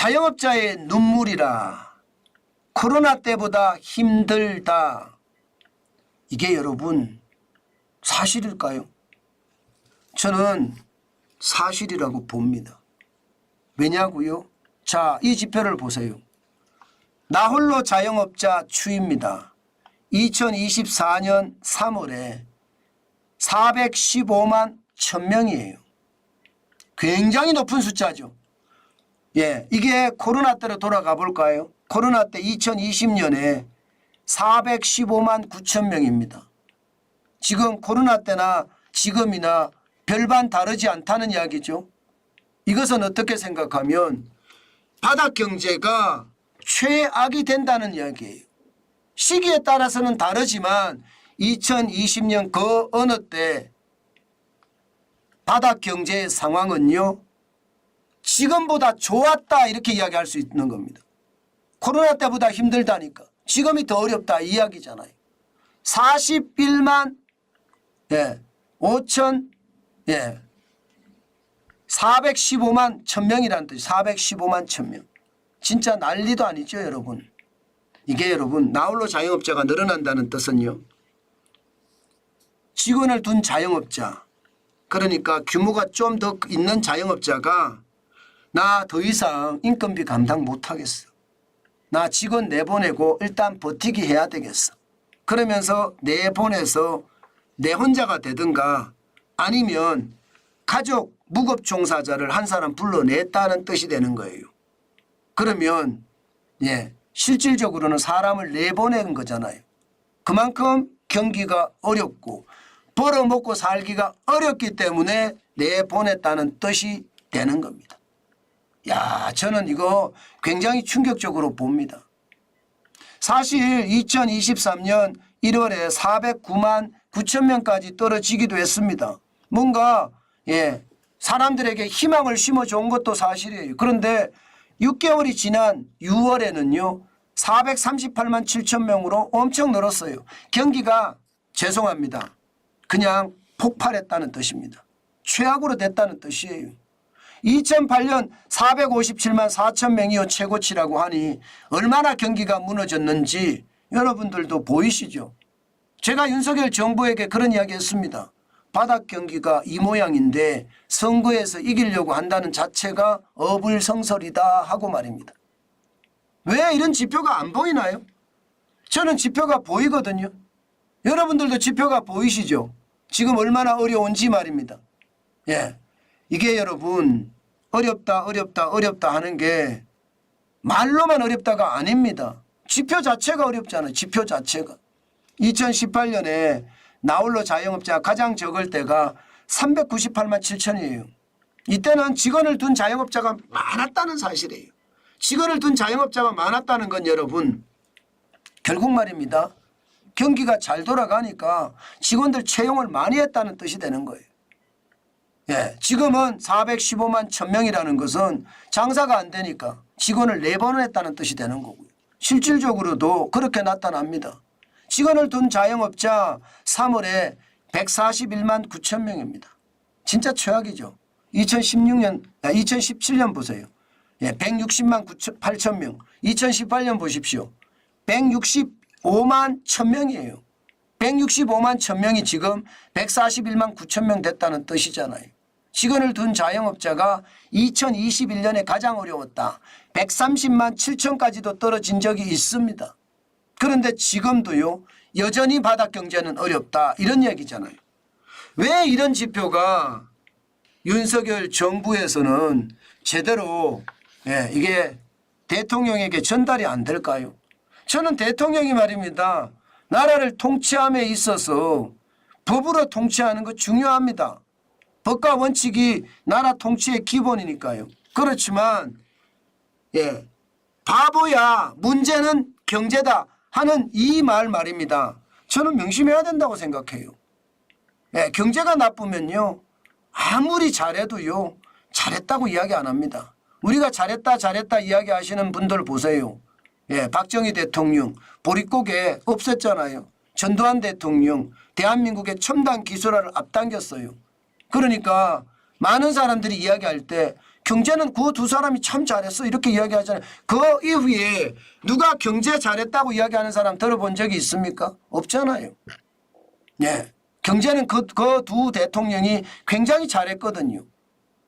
자영업자의 눈물이라 코로나 때보다 힘들다. 이게 여러분 사실일까요? 저는 사실이라고 봅니다. 왜냐고요? 자, 이 지표를 보세요. 나홀로 자영업자 추입니다. 2024년 3월에 415만 1000명이에요. 굉장히 높은 숫자죠. 예, 이게 코로나 때로 돌아가 볼까요? 코로나 때 2020년에 415만 9,000명입니다. 지금 코로나 때나 지금이나 별반 다르지 않다는 이야기죠. 이것은 어떻게 생각하면 바닥 경제가 최악이 된다는 이야기예요. 시기에 따라서는 다르지만 2020년 그 어느 때 바닥 경제의 상황은요, 지금보다 좋았다 이렇게 이야기할 수 있는 겁니다. 코로나 때보다 힘들다니까. 지금이 더 어렵다 이 이야기잖아요. 41만 5천 415만 1000명이라는 뜻이 415만 1000명. 진짜 난리도 아니죠 여러분. 이게 여러분 나홀로 자영업자가 늘어난다는 뜻은요, 직원을 둔 자영업자, 그러니까 규모가 좀 더 있는 자영업자가 나 더 이상 인건비 감당 못하겠어. 나 직원 내보내고 일단 버티기 해야 되겠어. 그러면서 내보내서 내 혼자가 되든가 아니면 가족 무급종사자를 한 사람 불러냈다는 뜻이 되는 거예요. 그러면 실질적으로는 사람을 내보내는 거잖아요. 그만큼 경기가 어렵고 벌어먹고 살기가 어렵기 때문에 내보냈다는 뜻이 되는 겁니다. 야, 저는 이거 굉장히 충격적으로 봅니다. 사실 2023년 1월에 409만 9천 명까지 떨어지기도 했습니다. 뭔가 사람들에게 희망을 심어준 것도 사실이에요. 그런데 6개월이 지난 6월에는요 438만 7천 명으로 엄청 늘었어요. 경기가 죄송합니다, 그냥 폭발했다는 뜻입니다. 최악으로 됐다는 뜻이에요. 2008년 457만 4천 명이요 최고치라고 하니 얼마나 경기가 무너졌는지 여러분들도 보이시죠. 제가 윤석열 정부에게 그런 이야기 했습니다. 바닥 경기가 이 모양인데 선거에서 이기려고 한다는 자체가 어불성설이다 하고 말입니다. 왜 이런 지표가 안 보이나요? 저는 지표가 보이거든요. 여러분들도 지표가 보이시죠? 지금 얼마나 어려운지 말입니다. 이게 여러분 어렵다 하는 게 말로만 어렵다가 아닙니다. 지표 자체가 어렵잖아요. 지표 자체가. 2018년에 나홀로 자영업자 가장 적을 때가 398만 7천이에요. 이때는 직원을 둔 자영업자가 많았다는 사실이에요. 직원을 둔 자영업자가 많았다는 건 여러분 결국 말입니다, 경기가 잘 돌아가니까 직원들 채용을 많이 했다는 뜻이 되는 거예요. 지금은 415만 1000명이라는 것은 장사가 안 되니까 직원을 내보냈다는 뜻이 되는 거고요. 실질적으로도 그렇게 나타납니다. 직원을 둔 자영업자 3월에 141만 9천 명입니다. 진짜 최악이죠. 2017년 보세요. 160만 8천 명. 2018년 보십시오. 165만 1000명이에요. 165만 1000명이 지금 141만 9천 명 됐다는 뜻이잖아요. 직원을 둔 자영업자가 2021년에 가장 어려웠다. 130만 7천까지도 떨어진 적이 있습니다. 그런데 지금도요 여전히 바닥 경제는 어렵다 이런 얘기잖아요. 왜 이런 지표가 윤석열 정부에서는 제대로 이게 대통령에게 전달이 안 될까요? 저는 대통령이 말입니다, 나라를 통치함에 있어서 법으로 통치하는 거 중요합니다. 법과 원칙이 나라 통치의 기본이니까요. 그렇지만 바보야 문제는 경제다 하는 이 말입니다. 저는 명심해야 된다고 생각해요. 경제가 나쁘면요 아무리 잘해도요 잘했다고 이야기 안 합니다. 우리가 잘했다 이야기하시는 분들 보세요. 박정희 대통령 보릿고개 없앴잖아요. 전두환 대통령 대한민국의 첨단 기술화를 앞당겼어요. 그러니까 많은 사람들이 이야기할 때 경제는 그 두 사람이 참 잘했어 이렇게 이야기하잖아요. 그 이후에 누가 경제 잘했다고 이야기하는 사람 들어본 적이 있습니까? 없잖아요. 예. 경제는 그 두 대통령이 굉장히 잘했거든요.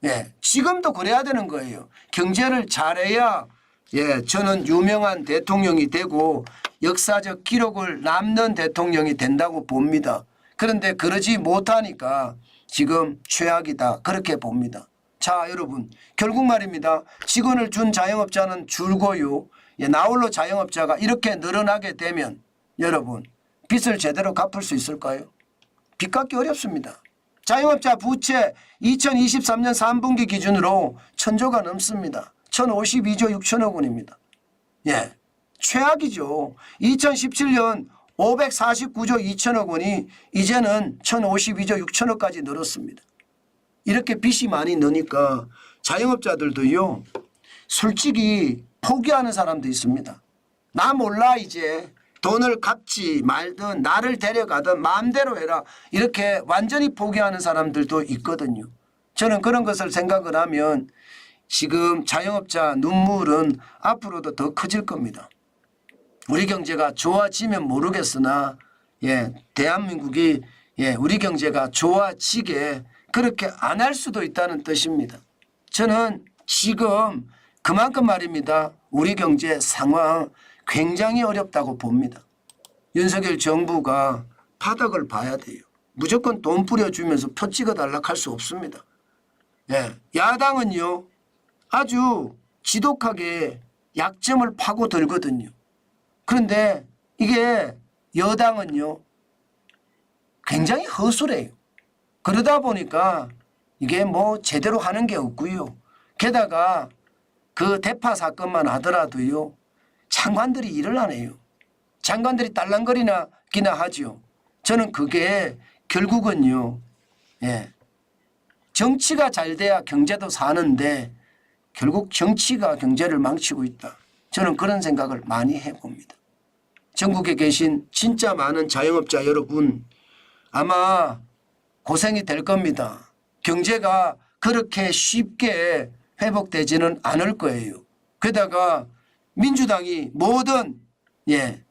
예. 지금도 그래야 되는 거예요. 경제를 잘해야 예, 저는 유명한 대통령이 되고 역사적 기록을 남는 대통령이 된다고 봅니다. 그런데 그러지 못하니까 지금 최악이다 그렇게 봅니다. 자 여러분 결국 말입니다. 직원을 준 자영업자는 줄고요. 예, 나홀로 자영업자가 이렇게 늘어나게 되면 여러분 빚을 제대로 갚을 수 있을까요? 빚 갚기 어렵습니다. 자영업자 부채 2023년 3분기 기준으로 1,000조가 넘습니다. 1,052조 6천억 원입니다. 예, 최악이죠. 2017년 549조 2천억 원이 이제는 1,052조 6천억까지 늘었습니다. 이렇게 빚이 많이 느니까 자영업자들도요. 솔직히 포기하는 사람도 있습니다. 나 몰라 이제 돈을 갚지 말든 나를 데려가든 마음대로 해라 이렇게 완전히 포기하는 사람들도 있거든요. 저는 그런 것을 생각을 하면 지금 자영업자 눈물은 앞으로도 더 커질 겁니다. 우리 경제가 좋아지면 모르겠으나 예, 대한민국이 예, 우리 경제가 좋아지게 그렇게 안 할 수도 있다는 뜻입니다. 저는 지금 그만큼 말입니다. 우리 경제 상황 굉장히 어렵다고 봅니다. 윤석열 정부가 바닥을 봐야 돼요. 무조건 돈 뿌려주면서 표 찍어달라 할 수 없습니다. 예, 야당은요. 아주 지독하게 약점을 파고들거든요. 그런데 이게 여당은요. 굉장히 허술해요. 그러다 보니까 이게 뭐 제대로 하는 게 없고요. 게다가 그 대파 사건만 하더라도요. 장관들이 일을 안 해요. 장관들이 딸랑거리나 하죠. 저는 그게 결국은요. 예, 정치가 잘 돼야 경제도 사는데 결국 정치가 경제를 망치고 있다. 저는 그런 생각을 많이 해봅니다. 전국에 계신 진짜 많은 자영업자 여러분 아마 고생이 될 겁니다. 경제가 그렇게 쉽게 회복되지는 않을 거예요. 게다가 민주당이 모든 예,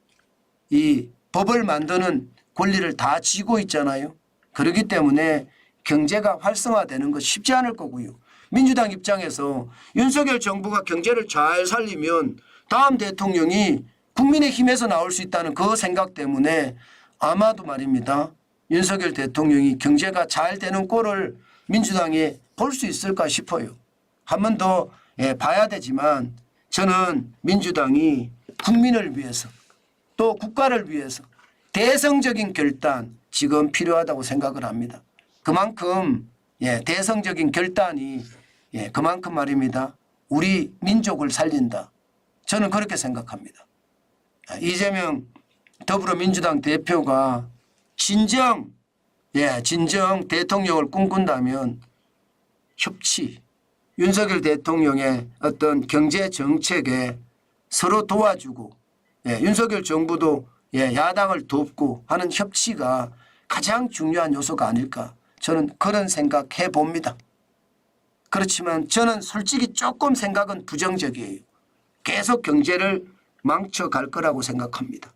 이 법을 만드는 권리를 다 쥐고 있잖아요. 그렇기 때문에 경제가 활성화되는 거 쉽지 않을 거고요. 민주당 입장에서 윤석열 정부가 경제를 잘 살리면 다음 대통령이 국민의힘에서 나올 수 있다는 그 생각 때문에 아마도 말입니다. 윤석열 대통령이 경제가 잘 되는 꼴을 민주당에 볼 수 있을까 싶어요. 한 번 더 봐야 되지만 저는 민주당이 국민을 위해서 또 국가를 위해서 대성적인 결단 지금 필요하다고 생각을 합니다. 그만큼 대성적인 결단이 그만큼 말입니다. 우리 민족을 살린다. 저는 그렇게 생각합니다. 이재명 더불어민주당 대표가 진정 대통령을 꿈꾼다면 협치, 윤석열 대통령의 어떤 경제 정책에 서로 도와주고 윤석열 정부도 야당을 돕고 하는 협치가 가장 중요한 요소가 아닐까 저는 그런 생각해 봅니다. 그렇지만 저는 솔직히 조금 생각은 부정적이에요. 계속 경제를 망쳐갈 거라고 생각합니다.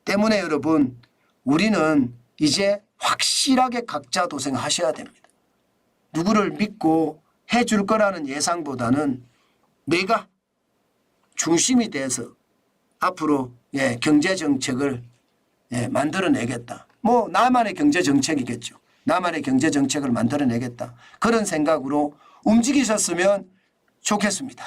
때문에 여러분 우리는 이제 확실하게 각자 도생하셔야 됩니다. 누구를 믿고 해줄 거라는 예상보다는 내가 중심이 돼서 앞으로 경제정책을 만들어내겠다. 뭐 나만의 경제정책이겠죠. 나만의 경제정책을 만들어내겠다. 그런 생각으로 움직이셨으면 좋겠습니다.